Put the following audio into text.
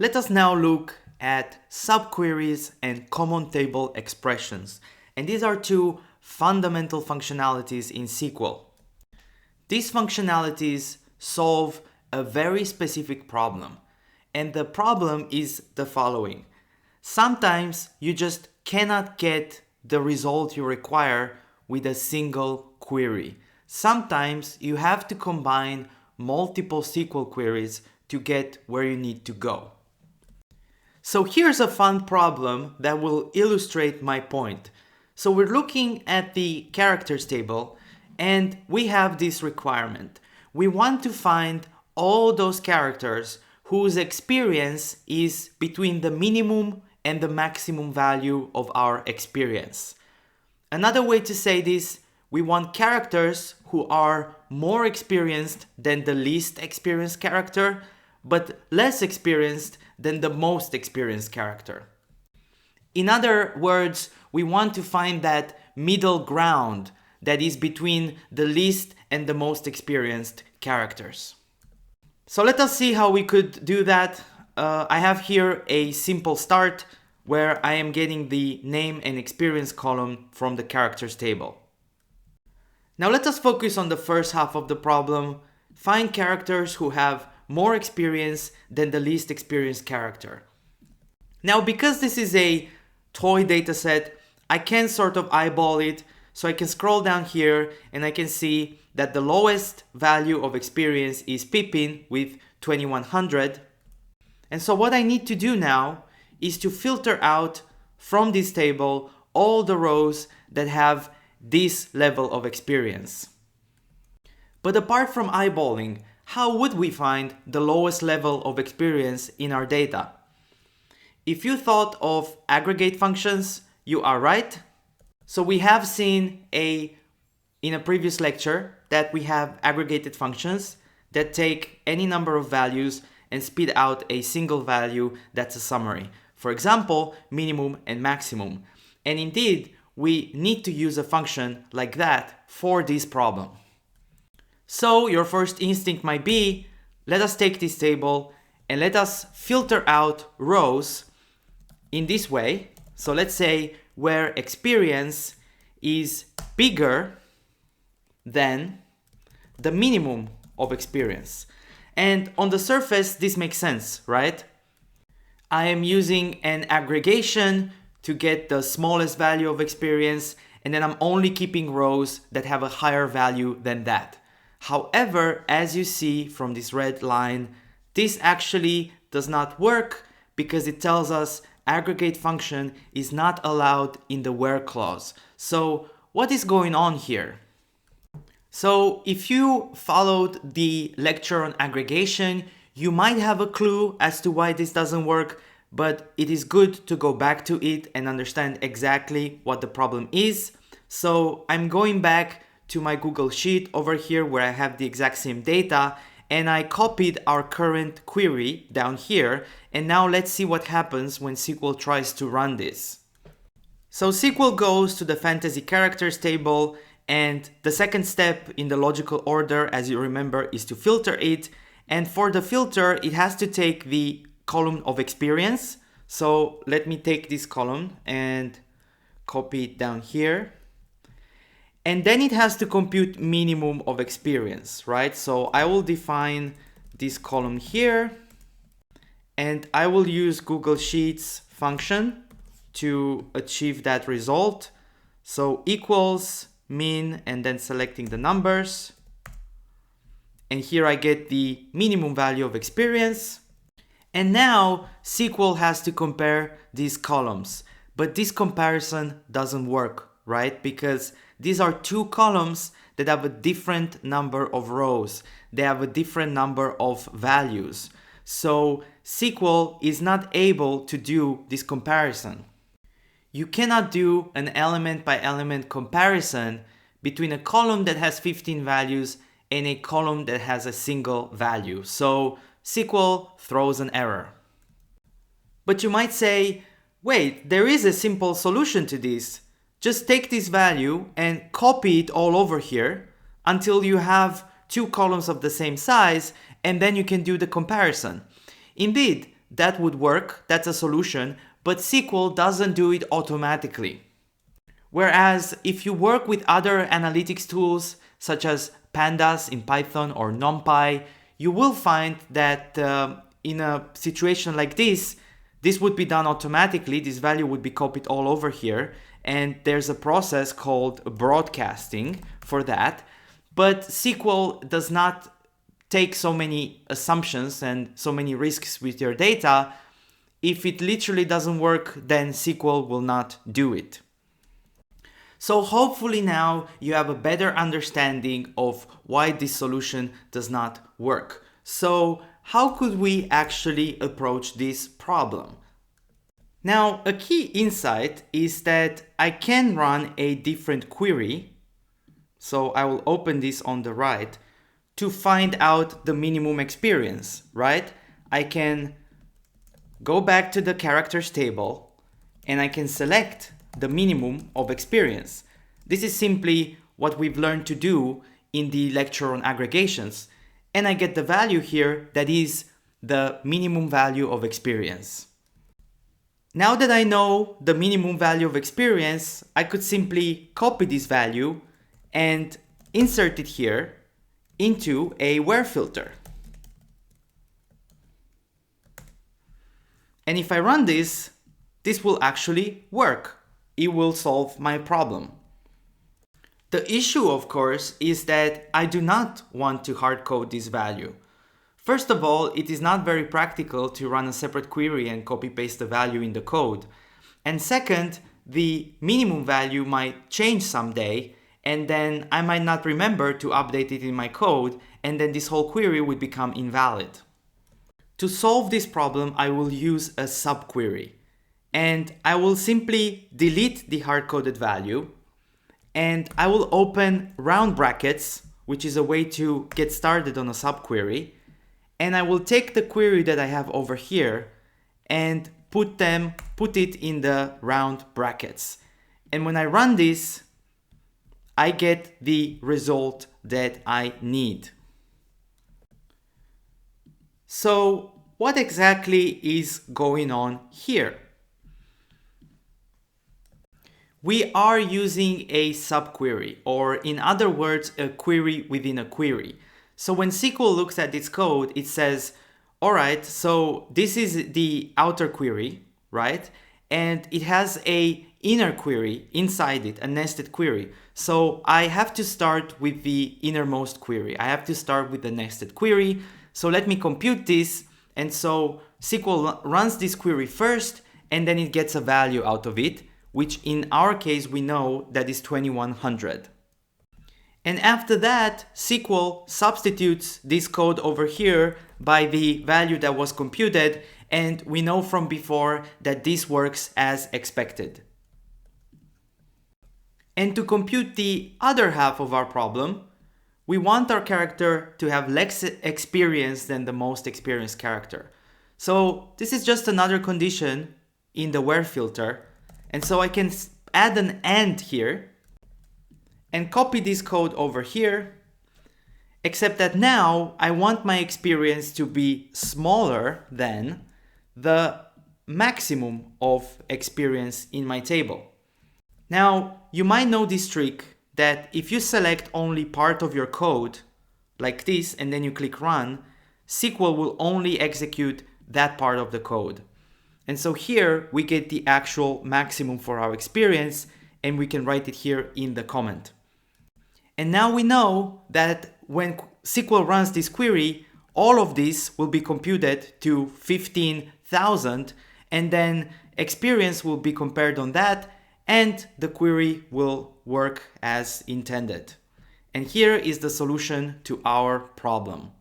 Let us now look at subqueries and common table expressions. And these are two fundamental functionalities in SQL. These functionalities solve a very specific problem. And the problem is the following. Sometimes you just cannot get the result you require with a single query. Sometimes you have to combine multiple SQL queries to get where you need to go. So here's a fun problem that will illustrate my point. So we're looking at the characters table and we have this requirement. We want to find all those characters whose experience is between the minimum and the maximum value of our experience. Another way to say this, we want characters who are more experienced than the least experienced character, but less experienced than the most experienced character. In other words, we want to find that middle ground that is between the least and the most experienced characters. So let us see how we could do that. I have here a simple start where I am getting the name and experience column from the characters table. Now let us focus on the first half of the problem. Find characters who have more experience than the least experienced character. Now, because this is a toy dataset, I can sort of eyeball it. So I can scroll down here and I can see that the lowest value of experience is Pippin with 2100. And so what I need to do now is to filter out from this table all the rows that have this level of experience. But apart from eyeballing, how would we find the lowest level of experience in our data? If you thought of aggregate functions, you are right. So we have seen in a previous lecture that we have aggregated functions that take any number of values and spit out a single value that's a summary. For example, minimum and maximum. And indeed, we need to use a function like that for this problem. So your first instinct might be, let us take this table and let us filter out rows in this way. So let's say where experience is bigger than the minimum of experience. And on the surface, this makes sense, right? I am using an aggregation to get the smallest value of experience, and then I'm only keeping rows that have a higher value than that. However, as you see from this red line, this actually does not work because it tells us aggregate function is not allowed in the where clause. So what is going on here? So if you followed the lecture on aggregation, you might have a clue as to why this doesn't work, but it is good to go back to it and understand exactly what the problem is. So I'm going back to my Google Sheet over here where I have the exact same data, and I copied our current query down here. And now let's see what happens when SQL tries to run this. So SQL goes to the fantasy characters table, and the second step in the logical order, as you remember, is to filter it. And for the filter, it has to take the column of experience. So let me take this column and copy it down here. And then it has to compute minimum of experience, right? So I will define this column here, and I will use Google Sheets function to achieve that result. So equals min and then selecting the numbers. And here I get the minimum value of experience. And now SQL has to compare these columns, but this comparison doesn't work, right? Because these are two columns that have a different number of rows. They have a different number of values. So SQL is not able to do this comparison. You cannot do an element by element comparison between a column that has 15 values and a column that has a single value. So SQL throws an error. But you might say, wait, there is a simple solution to this. Just take this value and copy it all over here until you have two columns of the same size, and then you can do the comparison. Indeed, that would work, that's a solution, but SQL doesn't do it automatically. Whereas if you work with other analytics tools such as pandas in Python or NumPy, you will find that in a situation like this would be done automatically. This value would be copied all over here, and there's a process called broadcasting for that. But SQL does not take so many assumptions and so many risks with your data. If it literally doesn't work, then SQL will not do it. So hopefully now you have a better understanding of why this solution does not work. So how could we actually approach this problem? Now, a key insight is that I can run a different query. So I will open this on the right to find out the minimum experience, right? I can go back to the characters table and I can select the minimum of experience. This is simply what we've learned to do in the lecture on aggregations. And I get the value here that is the minimum value of experience. Now that I know the minimum value of experience, I could simply copy this value and insert it here into a where filter. And if I run this will actually work. It will solve my problem. The issue, of course, is that I do not want to hard code this value. First of all, it is not very practical to run a separate query and copy paste the value in the code. And second, the minimum value might change someday, and then I might not remember to update it in my code, and then this whole query would become invalid. To solve this problem, I will use a subquery. And I will simply delete the hard-coded value, and I will open round brackets, which is a way to get started on a subquery, and I will take the query that I have over here and put it in the round brackets. And when I run this, I get the result that I need. So what exactly is going on here? We are using a subquery, or in other words, a query within a query. So when SQL looks at this code, it says, all right, so this is the outer query, right? And it has a inner query inside it, a nested query. So I have to start with the innermost query. I have to start with the nested query. So let me compute this. And so SQL runs this query first, and then it gets a value out of it, which in our case we know that is 2100. And after that, SQL substitutes this code over here by the value that was computed, and we know from before that this works as expected. And to compute the other half of our problem, we want our character to have less experience than the most experienced character. So this is just another condition in the where filter. And so I can add an AND here and copy this code over here, except that now I want my experience to be smaller than the maximum of experience in my table. Now, you might know this trick that if you select only part of your code, like this, and then you click run, SQL will only execute that part of the code. And so here we get the actual maximum for our experience, and we can write it here in the comment. And now we know that when SQL runs this query, all of this will be computed to 15,000, and then experience will be compared on that, and the query will work as intended. And here is the solution to our problem.